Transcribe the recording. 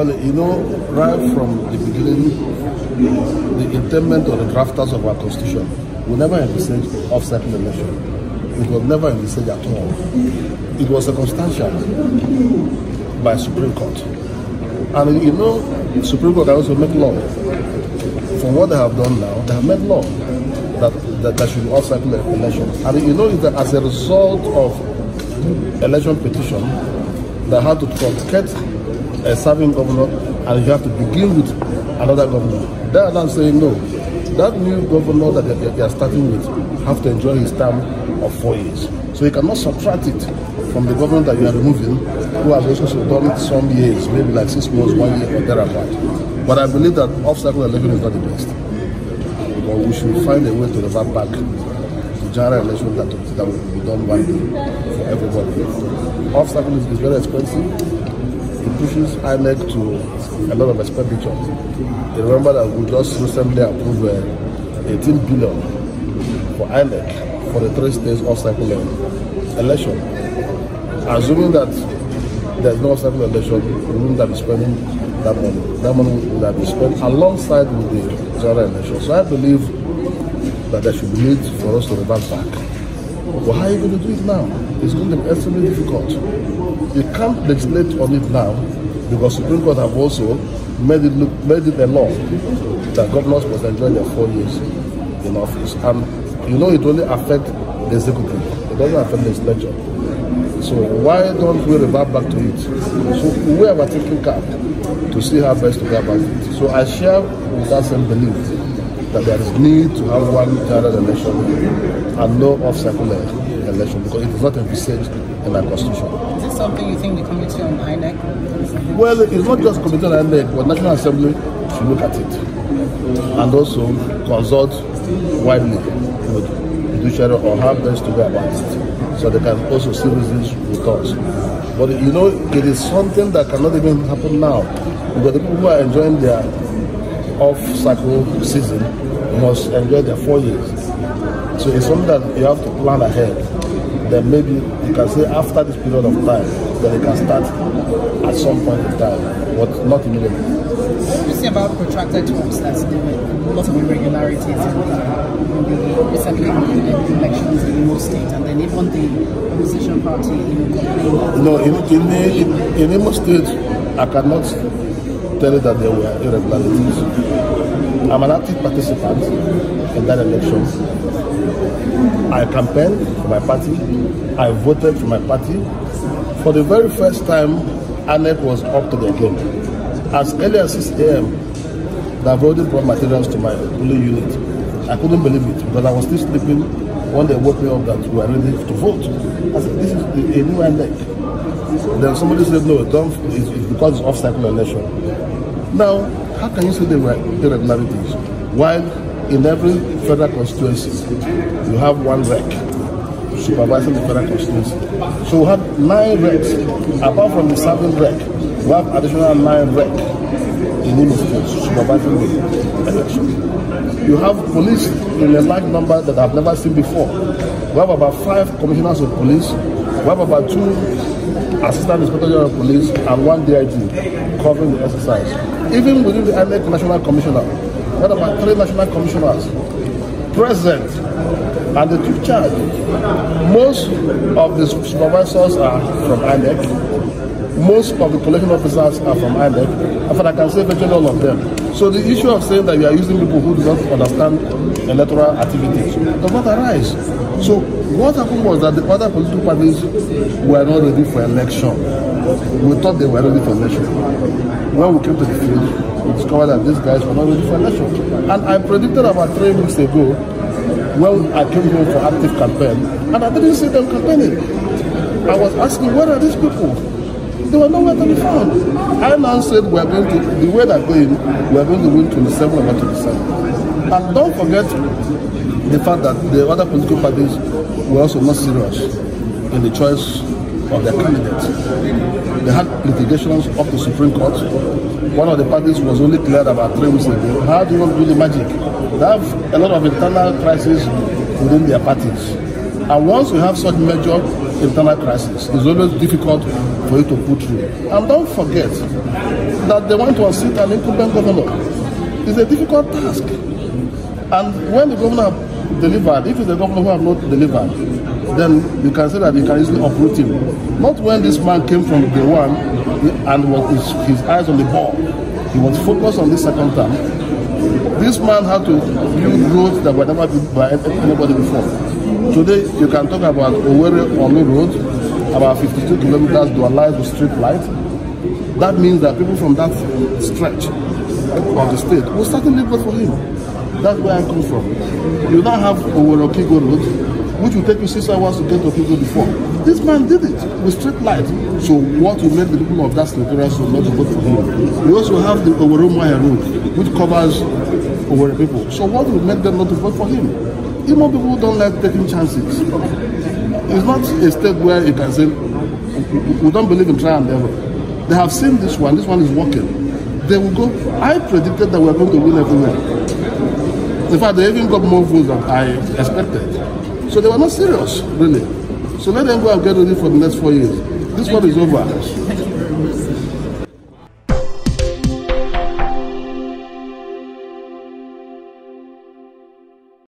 Well, you know, right from the beginning, the intent or the drafters of our constitution will never envisage off-cycle election. It was never envisaged at all. It was circumstantial by Supreme Court. And you know, the Supreme Court can also make law. For what they have done now, they have made law that should be off-cycle election. And you know, it's that as a result of election petition, they had to truncate a serving governor, and you have to begin with another governor. They are now saying no. That new governor that they are starting with have to enjoy his term of 4 years. So you cannot subtract it from the governor that you are removing, who has also done some years, maybe like 6 months, 1 year, or thereabout. But I believe that off-cycle election is not the best. But we should find a way to revert back to general election that will be done one day for everybody. Off-cycle is very expensive. It pushes INEC to a lot of expenditure. You remember that we just recently approved 18 billion for INEC for the 3 states off-cycle election. Assuming that there's no off-cycle election, we wouldn't have been spending that money. That money would have been spent alongside with the general election. So I believe that there should be need for us to revert back. But how are you going to do it now? It's going to be extremely difficult. You can't legislate on it now because Supreme Court have also made it a law that governors must enjoy their 4 years in office. And you know, it only affects the executive. It doesn't affect the legislature. So why don't we revert back to it? So we have a taking cap to see how best to go about it. So I share with that same belief that there is need to have one general election and no off-cycle election because it is not envisaged in our constitution. Is this something you think the committee on INEC? Well, it's not just committee on INEC, but National Assembly should look at it and also consult widely with the judiciary on how best to go about it, so they can also see reasons with us. But you know, it is something that cannot even happen now because the people who are enjoying their off-cycle season must enjoy their 4 years. So it's something that you have to plan ahead. Then maybe you can say after this period of time, then it can start at some point in time, but not immediately. You see about protracted talks that there were a lot of irregularities in the recently elections in Imo State, and then even the opposition party complained. No, in Imo State, I cannot tell you that there were irregularities. I'm an active participant in that election. I campaigned for my party. I voted for my party. For the very first time, INEC was up to their game. As early as 6 a.m., they've already brought materials to my polling unit. I couldn't believe it because I was still sleeping when they woke me up that we were ready to vote. I said, this is a new INEC. Then somebody said, no, it's because it's off-cycle election. Now, how can you say there were irregularities while in every federal constituency you have one rec supervising the federal constituency? So we have 9 recs. Apart from the serving rec, we have additional 9 rec in Imo State supervising the election. You have police in a large number that I've never seen before. We have about 5 commissioners of police. We have about 2 assistant inspector general of police and 1 DIG covering the exercise. Even within the INEC National Commissioner, we have about 3 national commissioners present and they took charge. Most of the supervisors are from INEC. Most of the collection officers are from INEC. In fact, I can say virtually all of them. So the issue of saying that you are using people who do not understand electoral activities does not arise. So what happened was that the other political parties were not ready for election. We thought they were ready for election. When we came to the field, we discovered that these guys were not ready for election. And I predicted about 3 weeks ago when I came home for active campaign, and I didn't see them campaigning. I was asking, where are these people? They were nowhere to be found. I now said we are going to, the way they're going, we are going to win 27 over 27. And don't forget the fact that the other political parties were also not serious in the choice of their candidates. They had litigations up to Supreme Court. One of the parties was only cleared about 3 weeks ago. How do you want to do the magic? They have a lot of internal crises within their parties. And once you have such major internal crisis, it's always difficult for you to put through. And don't forget, that they want to unseat an incumbent governor. It's a difficult task. And when the governor delivered, if it's the governor who have not delivered, then you can say that you can easily uproot him. Not when this man came from day one and was his eyes on the ball. He was focused on this second term. This man had to build roads that were never built by anybody before. Today, you can talk about Owerri-Olu Road, about 52 kilometers dualized with street light. That means that people from that stretch of the state will certainly vote for him. That's where I come from. You now have Owerri-Okigo Road, which will take you 6 hours to get to Okigo before. This man did it with street light. So what will make the people of that senatorial zone not to vote for him? We also have the Owerri-Umuahia Road, which covers Owerri people. So what will make them not to vote for him? Imo people don't like taking chances. It's not a state where you can say, we don't believe in trial and error. They have seen this one is working. They will go, I predicted that we are going to win everywhere. In fact, they even got more votes than I expected. So they were not serious, really. So let them go and get ready for the next 4 years. This one is over.